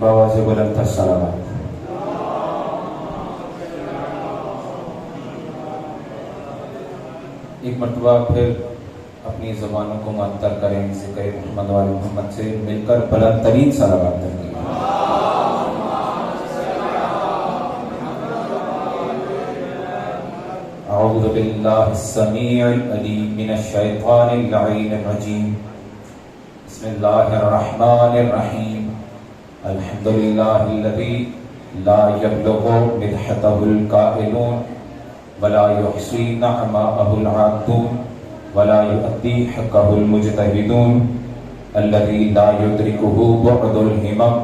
بآواز بلند تر صلوات۔ ایک مرتبہ پھر اپنی زبانوں کو معطر کریں ذکر محمد وآل محمد سے مل کر بلند ترین صلوات کریں۔ اعوذ باللہ السمیع العلیم من الشیطان اللعین الرجیم، بسم اللہ الرحمن الرحیم، الحمد للہ الذی لا یبلغ مدحتہ القائلون ولا يحصي نعماءه العادون ولا يؤدي حقه المجتهدون، الذي لا يدركه بعد الهمم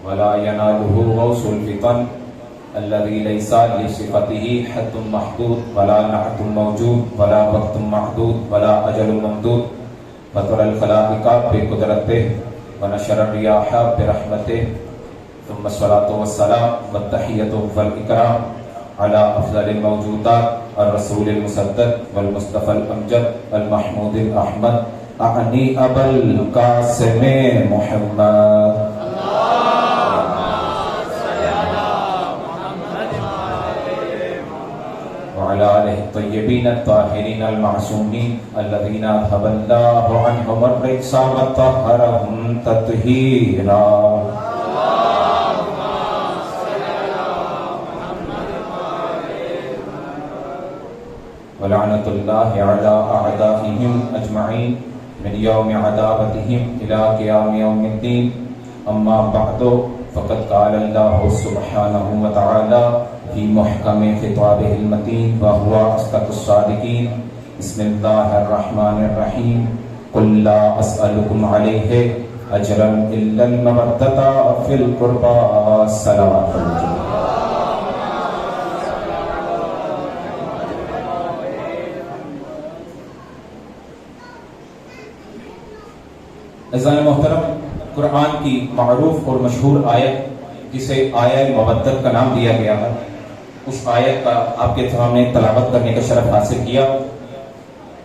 ولا يناله غوص الفطن، الذي ليس لصفته حد محدود ولا نعت موجود ولا وقت محدود ولا أجل ممدود، فطر الخلائق بقدرته ونشر الرياح برحمته، ثم الصلاة والسلام والتحية والإكرام على أفضل الموجودات الرسول المسدد والمصطفى الأمجد المحمود الأحمد أعني أبا القاسم محمد وعلى آله الطيبين الطاهرين المعصومين الذين أذهب الله عنهم الرجس وطهرهم تطهيرا، ولعنة الله على أعدائهم أجمعين من يوم عداوتهم إلى قيام يوم الدين، أما بعد فقد قال الله سبحانه وتعالى في محكم خطابه المتين وهو أصدق الصادقين، بسم الله الرحمن الرحيم، قل لا أسألكم عليه أجرا إلا المودة في القربى، صلوات الله۔ عزیزان محترم، قرآن کی معروف اور مشہور آیت جسے آیہ مودت کا نام دیا گیا ہے، اس آیت کا آپ کے سامنے تلاوت کرنے کا شرف حاصل کیا۔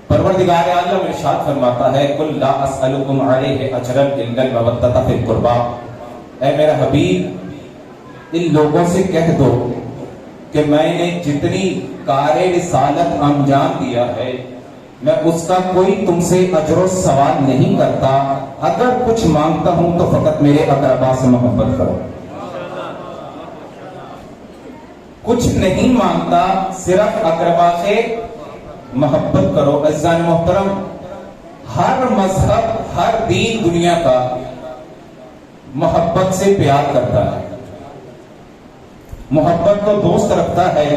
پروردگار عالم ارشاد فرماتا ہے، قل لا اسألکم علیہ اجرا الا المودۃ فی القربی، اے میرا حبیب ان لوگوں سے کہہ دو کہ میں نے جتنی کار رسالت انجام دیا ہے میں اس کا کوئی تم سے اجر و سوال نہیں کرتا، اگر کچھ مانگتا ہوں تو فقط میرے اقربا سے محبت کرو، کچھ نہیں مانگتا، صرف اقربا سے محبت کرو۔ عزیزان محترم، ہر مذہب ہر دین دنیا کا محبت سے پیار کرتا ہے، محبت کو دوست رکھتا ہے۔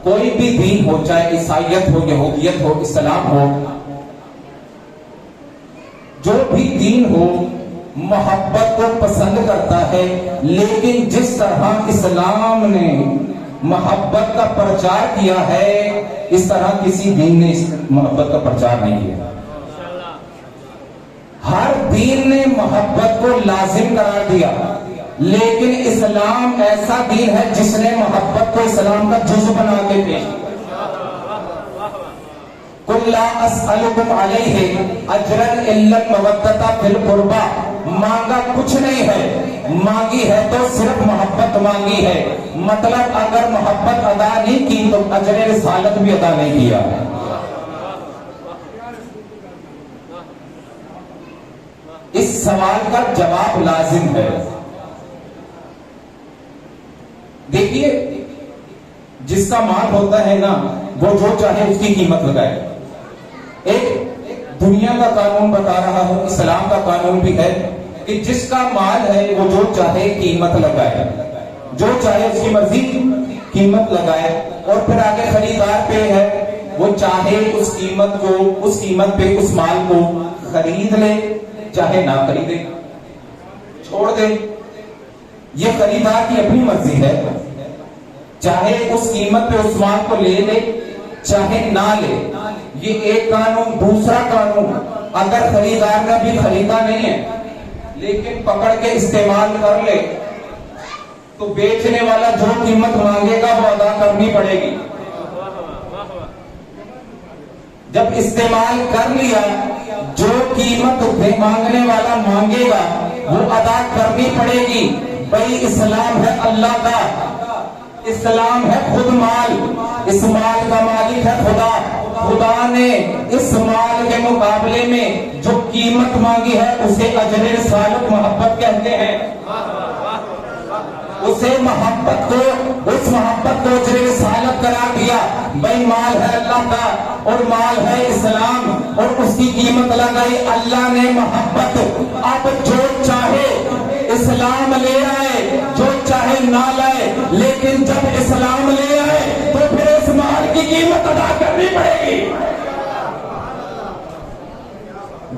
کوئی بھی دین ہو، چاہے عیسائیت ہو، یہودیت ہو، اسلام ہو، جو بھی دین ہو محبت کو پسند کرتا ہے، لیکن جس طرح اسلام نے محبت کا پرچار کیا ہے اس طرح کسی دین نے محبت کا پرچار نہیں کیا۔ ہر دین نے محبت کو لازم قرار دیا، لیکن اسلام ایسا دین ہے جس نے محبت کو اسلام کا جزو بنا کے پیش کیا۔ قل لا اسألکم علیہ اجرا الا المودۃ فی القربی، مانگا کچھ نہیں ہے، مانگی ہے تو صرف محبت مانگی ہے، مطلب اگر محبت ادا نہیں کی تو اجر رسالت بھی ادا نہیں کیا۔ اس سوال کا جواب لازم ہے۔ دیکھیے، جس کا مال ہوتا ہے نا وہ جو چاہے اس کی قیمت لگائے۔ ایک دنیا کا قانون بتا رہا ہوں، اسلام کا قانون بھی ہے کہ جس کا مال ہے وہ جو چاہے قیمت لگائے، جو چاہے اس کی مرضی قیمت لگائے، اور پھر آگے خریدار پہ ہے، وہ چاہے اس قیمت پہ اس مال کو خرید لے چاہے نہ خریدے، چھوڑ دے، یہ خریدار کی اپنی مرضی ہے، چاہے اس قیمت پہ اس مال کو لے لے چاہے نہ لے، یہ ایک قانون۔ دوسرا قانون، اگر خریدار نے بھی خریدا نہیں ہے لیکن پکڑ کے استعمال کر لے تو بیچنے والا جو قیمت مانگے گا وہ ادا کرنی پڑے گی۔ جب استعمال کر لیا جو قیمت مانگنے والا مانگے گا وہ ادا کرنی پڑے گی. بھائی اسلام ہے اللہ کا، اسلام ہے خود مال، اس مال کا مالک ہے خدا. خدا نے اس مال کے مقابلے میں جو قیمت مانگی ہے اسے اجر رسالت محبت کہتے ہیں. اسے محبت کو، اس محبت کو اجر رسالت قرار دیا. بھائی مال ہے اللہ کا اور مال ہے اسلام اور اس کی قیمت لگائی اللہ نے محبت. اب جو چاہے اسلام لے آئے، جو چاہے نہ لائے، لیکن جب اسلام لے آئے تو پھر اس مال کی قیمت ادا کرنی پڑے گی.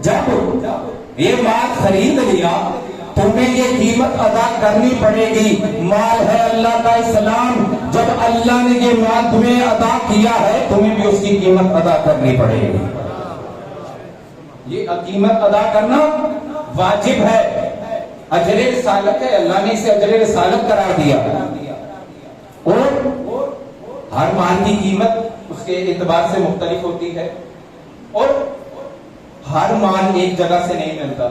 جب یہ مال خرید لیا تمہیں یہ قیمت ادا کرنی پڑے گی. مال ہے اللہ کا اسلام، جب اللہ نے یہ مال تمہیں ادا کیا ہے تمہیں بھی اس کی قیمت ادا کرنی پڑے گی. یہ قیمت ادا کرنا واجب ہے، اجر رسالت ہے. اللہ نے اسے اجر رسالت قرار دیا. اور ہر مال کی قیمت اس کے اعتبار سے مختلف ہوتی ہے اور ہر مال ایک جگہ سے نہیں ملتا.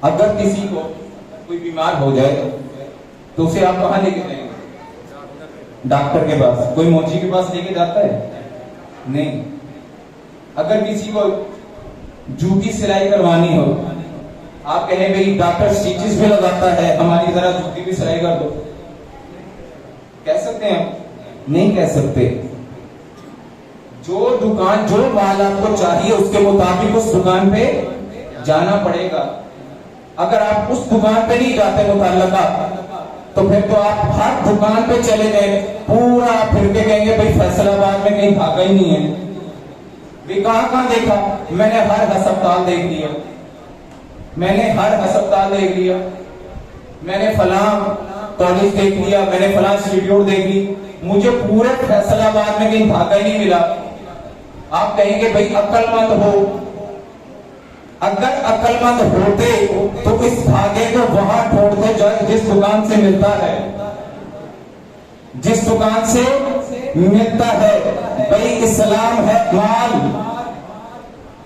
اگر کسی کو کوئی بیمار ہو جائے تو اسے آپ کہاں لے کے جائیں گے؟ ڈاکٹر کے پاس. کوئی موچی کے پاس لے کے جاتا ہے؟ نہیں. اگر کسی کو جوتی سلائی کروانی ہو آپ کہیں بھئی ڈاکٹر سٹیچز بھی لگاتا ہے، ہماری ذرا جوتی بھی سلائی کر دو، کہہ سکتے ہیں؟ نہیں کہہ سکتے. جو دکان، جو مال آپ کو چاہیے اس کے مطابق اس دکان پہ جانا پڑے گا. اگر آپ اس دکان پہ نہیں جاتے متعلقہ تو پھر تو آپ ہر دکان پہ چلے گئے پورا پھر کے کہیں گے بھئی فیصل آباد میں کہیں دھاگا ہی نہیں ہے. بھی کہاں دیکھا؟ میں نے ہر ہسپتال دیکھ لیا، میں نے ہر ہسپتال دیکھ لیا، میں نے فلاں کالج دیکھ لیا، میں نے فلاں انسٹیٹیوٹ دیکھ لی، مجھے پورے فیصل آباد میں کہیں دھاگا ہی نہیں ملا. آپ کہیں گے بھئی عقل مند ہو. اگر عقل مند ہوتے تو اس دھاگے کو وہاں ڈھونڈتے جس دکان سے ملتا ہے، جس دکان سے ملتا ہے. بھئی اسلام ہے مال،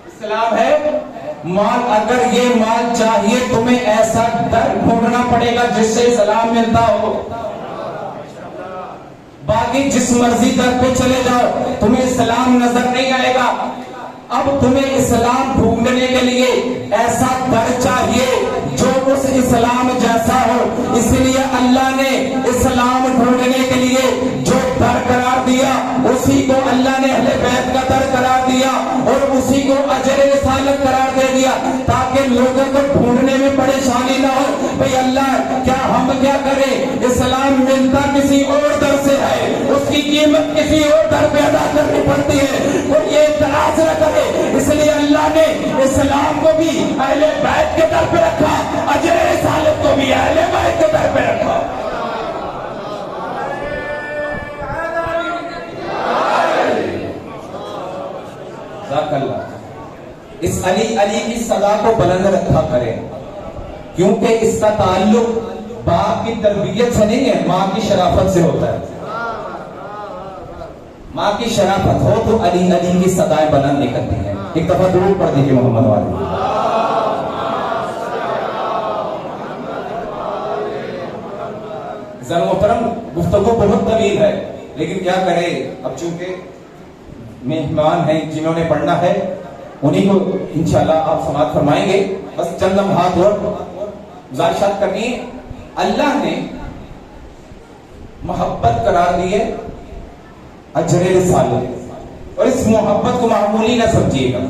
اسلام ہے مال. اگر یہ مال چاہیے تمہیں ایسا در ڈھونڈنا پڑے گا جس سے اسلام ملتا ہو. باقی جس مرضی در پہ چلے جاؤ تمہیں اسلام نظر نہیں آئے گا. اب تمہیں اسلام ڈھونڈنے کے لیے ایسا در چاہیے جو اس اسلام جیسا ہو. اس لیے اللہ نے اسلام ڈھونڈنے کے لیے جو در قرار دیا اسی کو اللہ نے اہل بیت کا در قرار دیا اور اسی کو اجر رسالت قرار دے دیا تاکہ لوگوں کو ڈھونڈنے میں پریشانی نہ ہو. بھئی اللہ کیا ہم کیا کریں؟ اسلام ملتا کسی اور در سے ہے، اس کی قیمت کسی اور در پہ ادا کرنی پڑتی ہے. اور یہ اعتراض نہ کرے، اس لیے اللہ نے اسلام کو بھی اہل بیت کے در پہ رکھا، اجر رسالت کو بھی اہل بیت کے در پہ رکھا. ذاک اللہ. اس علی کی صدا کو بلند رکھا کرے کیونکہ اس کا تعلق باپ کی تربیت سے نہیں ہے، ماں کی شرافت سے ہوتا ہے. ماں کی شرافت ہو تو علی کی صدائیں بلند نکلتی ہیں. ایک دفعہ درود پڑھ دیجیے محمد والے. ذرا محترم گفتگو بہت طویل ہے لیکن کیا کرے، اب چونکہ مہمان ہیں جنہوں نے پڑھنا ہے انہیں کو انشاءاللہ آپ سماعت فرمائیں گے. بس چند لمحات اور گزارشات کرنی ہے. اللہ نے محبت قرار دی ہے اجر رسالت، اور اس محبت کو معمولی نہ سمجھیے گا.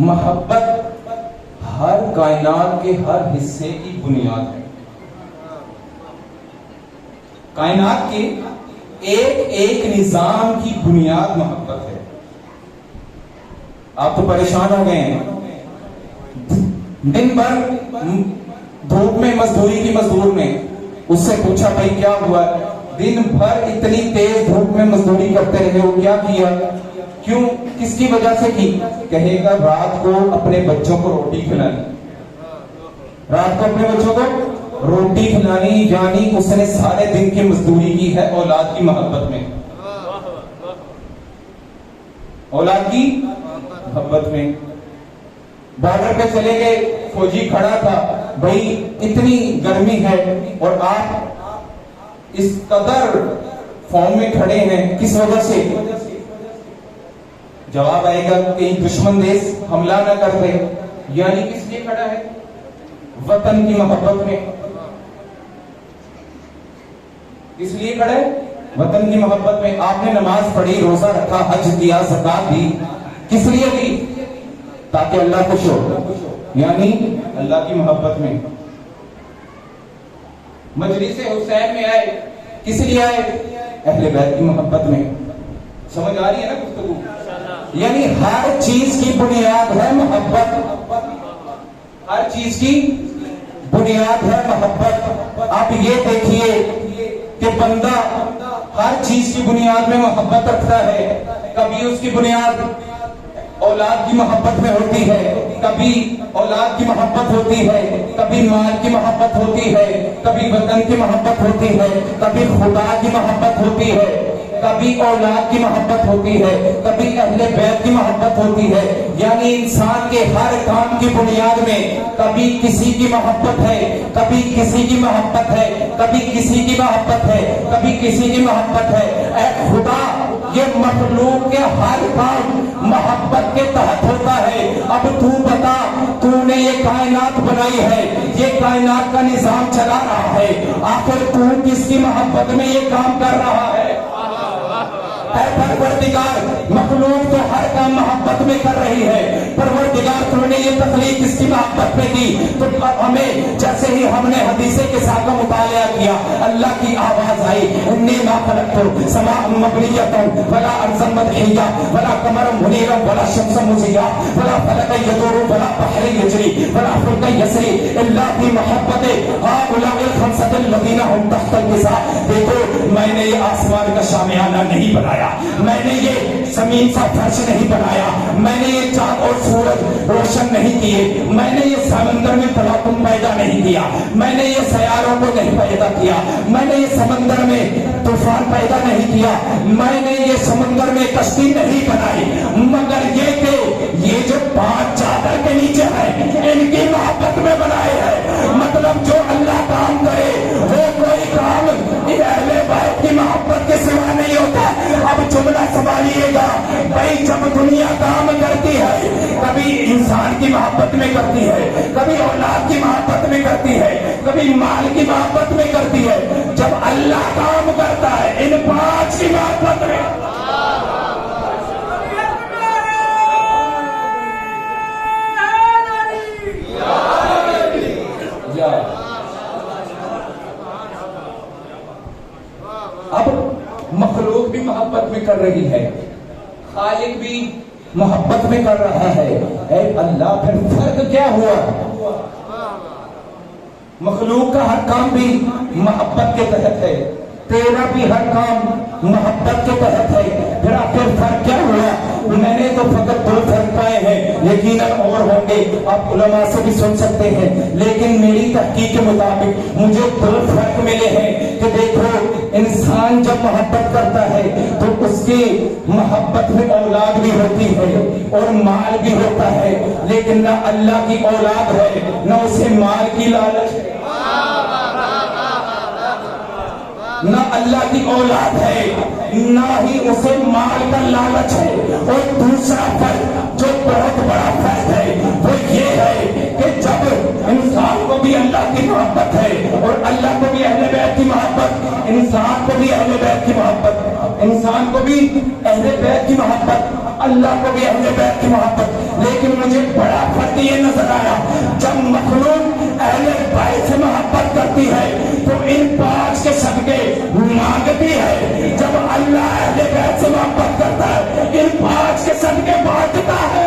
محبت ہر کائنات کے ہر حصے کی بنیاد ہے. کائنات کے ایک ایک نظام کی بنیاد محبت ہے. آپ تو پریشان ہو گئے ہیں، دن بھر دھوپ میں مزدوری کی مزدور نے اس سے پوچھا بھائی کیا ہوا؟ دن بھر اتنی تیز دھوپ میں مزدوری کرتے رہے ہو، کیا کیا؟ کیوں؟ کس کی وجہ سے کی؟ کہے گا رات کو اپنے بچوں کو روٹی کھلانی. رات کو اپنے بچوں کو روٹی کھلانی، یعنی اس نے سارے دن کی مزدوری کی ہے اولاد کی محبت میں. اولاد کی محبت میں. بارڈر پہ چلے گئے, فوجی کھڑا تھا, بھائی اتنی گرمی ہے اور آپ اس قدر فارم میں کھڑے ہیں, کس وجہ سے؟ جواب آئے گا کہیں دشمن دیش حملہ نہ کر دے. یعنی کس لیے کھڑا ہے؟ وطن کی محبت میں. اس لیے کھڑے وطن کی محبت میں. آپ نے نماز پڑھی, روزہ رکھا, حج کیا, زکات دی, کس لیے دی؟ تاکہ اللہ خوش ہو, یعنی اللہ کی محبت میں. مجلس حسین میں آئے, کس لیے آئے؟ اہل بیت کی محبت میں. سمجھ آ رہی ہے نا گفتگو؟ یعنی ہر چیز کی بنیاد ہے محبت, ہر چیز کی بنیاد ہے محبت. آپ یہ دیکھیے کہ بندہ ہر چیز کی بنیاد میں محبت رکھتا ہے. کبھی اس کی بنیاد اولاد کی محبت میں ہوتی ہے, کبھی اولاد کی محبت ہوتی ہے, کبھی مال کی محبت ہوتی ہے, کبھی وطن کی محبت ہوتی ہے, کبھی خدا کی محبت ہوتی ہے, کبھی اولاد کی محبت ہوتی ہے, کبھی اہل بیت کی محبت ہوتی ہے. یعنی انسان کے ہر کام کی بنیاد میں کبھی کسی کی محبت ہے, کبھی کسی کی محبت ہے, کبھی کسی کی محبت ہے, کبھی کسی کی محبت ہے. اے خدا, یہ مخلوق کے ہر کام محبت کے تحت ہوتا ہے. اب تو بتا, تو نے یہ کائنات بنائی ہے, یہ کائنات کا نظام چلا رہا ہے, آخر تو کس کی محبت میں یہ کام کر رہا ہے؟ اے پروردگار, مخلوق تو ہر کام محبت میں کر رہی ہے. پروردگار, تو نے یہ تخلیق کس کی محبت میں کی؟ تو ہمیں جیسے ہی ہم نے حدیث کسا کا مطالعہ کیا, اللہ کی آواز آئی, انی ما خلقت سماء مبنیۃ ولا ارضا مدحیہ ولا قمرا منیرا ولا شمسا مضیٰ ولا فلک یدور ولا بحر یجری ولا فلک یسری الا فی محبت هؤلاء الخمسۃ الذین هم تحت الکساء. دیکھو, میں نے یہ آسمان کا شامیانہ نہیں بنایا, میں نے یہ زمین کا فرش نہیں بنایا, میں نے یہ چاند اور سورج روشن نہیں کیے, میں نے یہ سمندر میں تلاقم پیدا نہیں کیا, میں نے یہ سیاروں کو نہیں پیدا کیا, میں نے یہ سمندر میں طوفان پیدا نہیں کیا, میں نے یہ سمندر میں کشتی نہیں بنائی, مگر یہ کہ یہ جو 5 چادر کے نیچے ہے ان کی محبت میں بنائے ہیں. مطلب جو اللہ کام کرے وہ کوئی کام اہل بیت کی محبت کے سوا نہیں ہوتا. اب جملہ سنبھالیے گا بھائی, جب دنیا کام کرتی ہے کبھی انسان کی محبت میں کرتی ہے, کبھی اولاد کی محبت میں کرتی ہے, کبھی مال کی محبت میں کرتی ہے. جب اللہ کام کرتا ہے ان 5 کی محبت میں, اب مخلوق بھی محبت میں کر رہی ہے, خالق بھی محبت میں کر رہا ہے. اے اللہ, پھر فرق کیا ہوا؟ مخلوق کا ہر کام بھی محبت کے تحت ہے, تیرا بھی ہر کام محبت کے تحت ہے. پھر آخر فرق کیا ہوا؟ میں نے تو فقط 2 فرق پائے ہیں, یقیناً اور ہوں گے, آپ علماء سے بھی سن سکتے ہیں, لیکن میری تحقیق کے مطابق مجھے 2 فرق ملے ہیں. کہ دیکھو, انسان جب محبت کرتا ہے تو اس کی محبت میں اولاد بھی ہوتی ہے اور مال بھی ہوتا ہے, لیکن نہ اللہ کی اولاد ہے نہ اسے مال کی لالچ ہے. نہ اللہ کی اولاد ہے نہ ہی اسے مال کا لالچ ہے. اور دوسرا فرق جو بہت بڑا فرق ہے وہ یہ ہے کہ جب انسان کو بھی اللہ کی محبت ہے اور اللہ کو بھی اہل بیت کی محبت, انسان کو بھی اہل بیت کی محبت, انسان کو بھی اہل بیت کی محبت, اللہ کو بھی اہل بیت کی محبت. لیکن مجھے بڑا فرق یہ نظر آیا, جب مخلوق اہل بیت سے محبت کرتی ہے تو ان 5 کے صدقے مانگتی ہے, جب اللہ اہل بیت سے محبت کرتا ہے ان 5 کے صدقے بانٹتا ہے.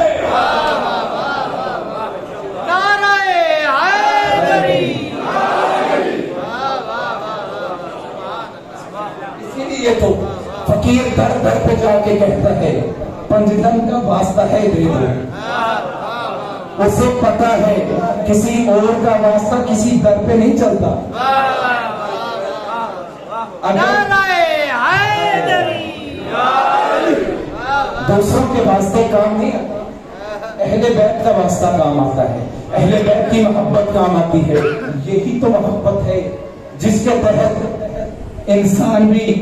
اسی لیے تو فقیر در در پہ جا کے کہتا ہے, پنجتن کا واسطہ ہے دے دو. اسے پتا ہے کسی اور کا واسطہ کسی در پہ نہیں چلتا. دوسروں کے واسطے کام نہیں آتا، اہل بیت کا واسطہ کام آتا ہے، اہل بیت کی محبت کام آتی ہے۔ یہی تو محبت ہے جس کے تحت انسان بھی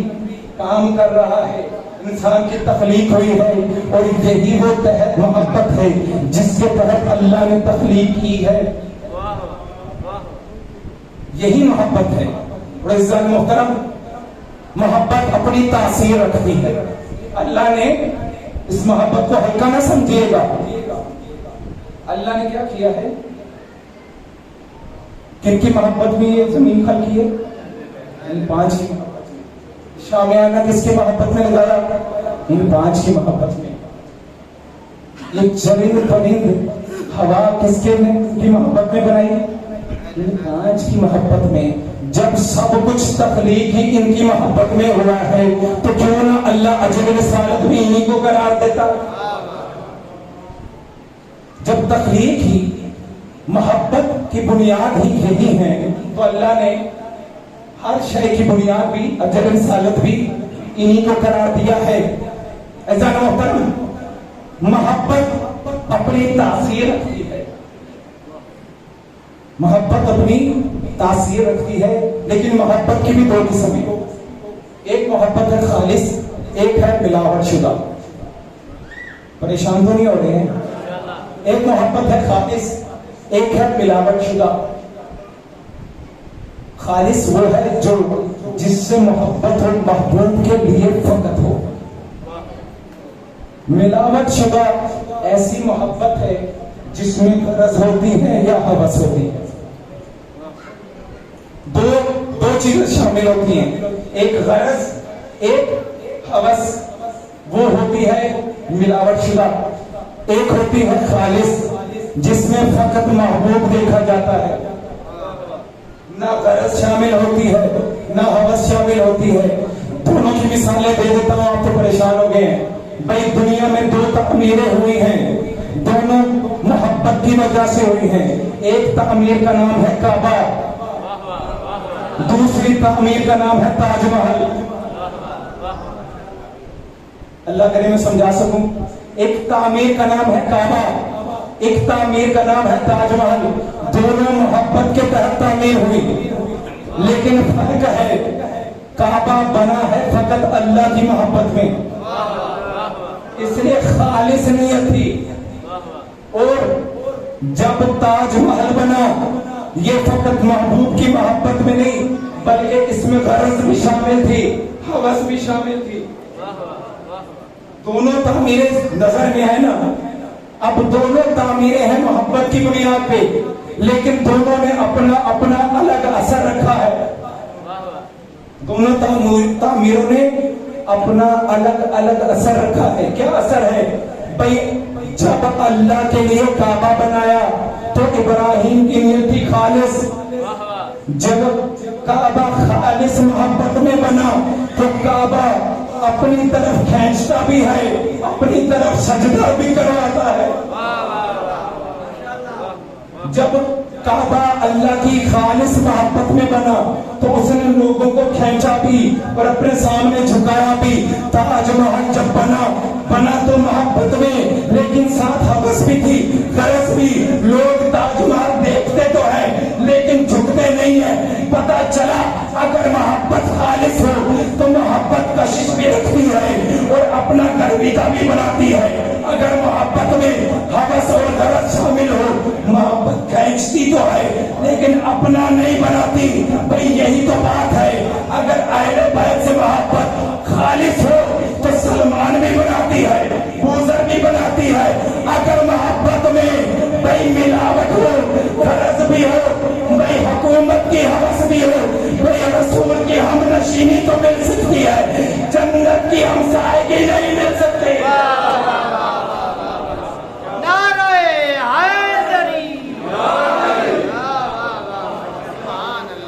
کام کر رہا ہے، انسان کی تخلیق ہوئی ہے، اور یہی وہ تحت محبت ہے جس کے تحت اللہ نے تخلیق کی ہے۔ یہی محبت ہے۔ اور عزیزان محترم، محبت اپنی تاثیر رکھتی ہے۔ اللہ نے اس محبت کو ہلکا نہ سمجھیے گا۔ اللہ نے کیا کیا ہے؟ کن کی محبت میں یہ زمین خلقی ہے؟ ان 5 کی محبت میں۔ شامیانہ کس کی محبت میں لگایا؟ ان 5 کی محبت میں۔ یہ چرند پرند ہوا کس کی محبت میں بنائی؟ ان 5 کی محبت میں۔ جب سب کچھ تخلیق ہی ان کی محبت میں ہوا ہے تو کیوں نہ اللہ اجر رسالت بھی انہی کو قرار دیتا؟ جب تخلیق ہی محبت کی بنیاد ہی یہی ہے تو اللہ نے ہر شے کی بنیاد بھی اجر رسالت بھی انہی کو قرار دیا ہے۔ ایسا محترم، محبت اپنی تاثیر رکھتی ہے، محبت اپنی تاثیر رکھتی ہے، لیکن محبت کی بھی 2 قسم ہیں۔ ایک محبت ہے خالص، ایک ہے ملاوٹ شدہ۔ پریشان تو نہیں ہو رہے ہیں؟ ایک محبت ہے خالص، ایک ہے ملاوٹ شدہ۔ خالص وہ ہے جو جس سے محبت اور محبوب کے لیے فقط ہو۔ ملاوٹ شدہ ایسی محبت ہے جس میں غرض ہوتی ہے یا ہوس ہوتی ہے۔ دو چیزیں شامل ہوتی ہیں، ایک غرض، ایک ہوس۔ وہ ہوتی ہے ملاوٹ شدہ۔ ایک ہوتی ہے خالص، جس میں فقط محبوب دیکھا جاتا ہے، نہ غرض شامل ہوتی ہے نہ ہوس شامل ہوتی ہے۔ دونوں کی مثالیں دے دیتا ہوں، آپ تو پریشان ہو گئے ہیں۔ بھائی دنیا میں 2 تعمیریں ہوئی ہیں، دونوں محبت کی وجہ سے ہوئی ہیں۔ ایک تعمیر کا نام ہے کعبہ، دوسری تعمیر کا نام ہے تاج محل۔ اللہ کرے میں سمجھا سکوں۔ ایک تعمیر کا نام ہے کعبہ، ایک تعمیر کا نام ہے تاج محل۔ دونوں محبت کے تحت تعمیر ہوئی، لیکن فرق ہے، کعبہ بنا ہے فقط اللہ کی محبت میں، اس لیے خالص نیت تھی۔ اور جب تاج محل بنا، یہ فقط محبوب کی محبت میں نہیں بلکہ اس میں غرض بھی شامل تھی، ہوس بھی شامل تھی۔ دونوں تعمیریں نظر میں ہے نا؟ اب دونوں تعمیریں ہیں محبت کی بنیاد پہ، لیکن دونوں نے اپنا اپنا الگ اثر رکھا ہے۔ دونوں تعمیروں نے اپنا الگ الگ اثر رکھا ہے۔ کیا اثر ہے؟ بھائی جب اللہ کے لیے کعبہ بنایا تو ابراہیم کی نیت تھی خالص۔ جب کعبہ خالص محبت میں بنا تو کعبہ اپنی طرف کھینچتا بھی ہے، اپنی طرف سجدہ بھی کرواتا ہے۔ جب کعبہ اللہ کی خالص محبت میں بنا تو اس نے لوگوں کو کھینچا بھی اور اپنے سامنے جھکایا بھی۔ تاج محل جب بنا تو محبت میں، لیکن ساتھ ہوس بھی تھی، غرض بھی۔ لوگ تاج محل دیکھتے تو ہیں لیکن جھکتے نہیں ہیں۔ پتہ چلا اگر محبت خالص ہو تو محبت کشش بھی رکھتی ہے اور اپنا گھر بھی بناتی ہے۔ اگر محبت میں ہوس اور غرض شامل ہو، محبت کھینچتی تو ہے لیکن اپنا نہیں بناتی۔ بھئی یہی تو بات ہے۔ اگر اہل بیت سے محبت خالص ہو تو سلمان بھی بناتی ہے، بوزر بھی بناتی ہے۔ اگر محبت میں بھئی ملاوٹ ہو، غرض بھی ہو، بھئی حکومت کی ہوس بھی ہو، بھئی رسول کی ہم نشینی تو مل سکتی ہے، جنت کی ہم سائے کی نہیں